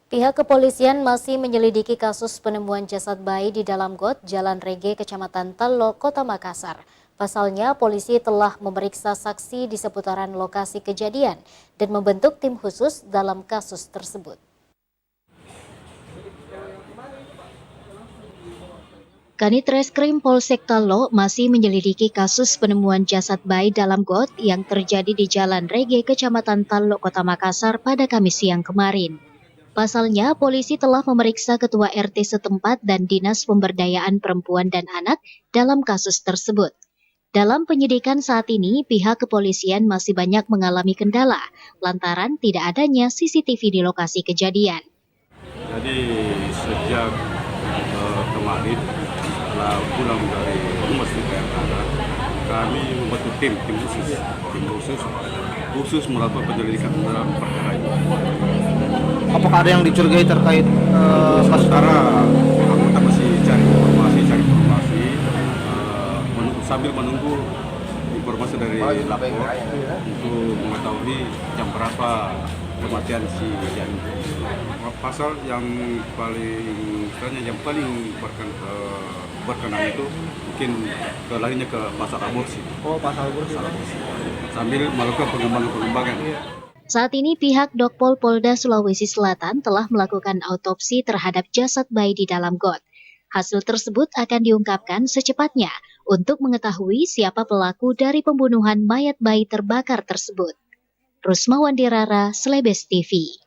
Pihak kepolisian masih menyelidiki kasus penemuan jasad bayi di dalam got Jalan Rege, Kecamatan Tello, Kota Makassar. Pasalnya, polisi telah memeriksa saksi di seputaran lokasi kejadian dan membentuk tim khusus dalam kasus tersebut. Kanit Reskrim Polsek Tello masih menyelidiki kasus penemuan jasad bayi dalam got yang terjadi di Jalan Rege, Kecamatan Tello, Kota Makassar pada Kamis siang kemarin. Pasalnya, polisi telah memeriksa Ketua RT setempat dan Dinas Pemberdayaan Perempuan dan Anak dalam kasus tersebut. Dalam penyidikan saat ini, pihak kepolisian masih banyak mengalami kendala lantaran tidak adanya CCTV di lokasi kejadian. Jadi sejak kemarin setelah pulang dari Masjid Anak, kami membentuk tim khusus melakukan penyelidikan dalam perkara ini. Apakah ada yang dicurigai terkait Sementara anggota masih cari informasi sambil menunggu informasi dari lapor untuk mengetahui jam berapa kematian si Jan. Pasal yang paling berkenan itu mungkin larinya ke pasal aborsi. Oh, pasal aborsi. Sambil melakukan pengembangan. Saat ini pihak Dokpol Polda Sulawesi Selatan telah melakukan autopsi terhadap jasad bayi di dalam got. Hasil tersebut akan diungkapkan secepatnya untuk mengetahui siapa pelaku dari pembunuhan mayat bayi terbakar tersebut. Rusma Wandirara, Slebes TV.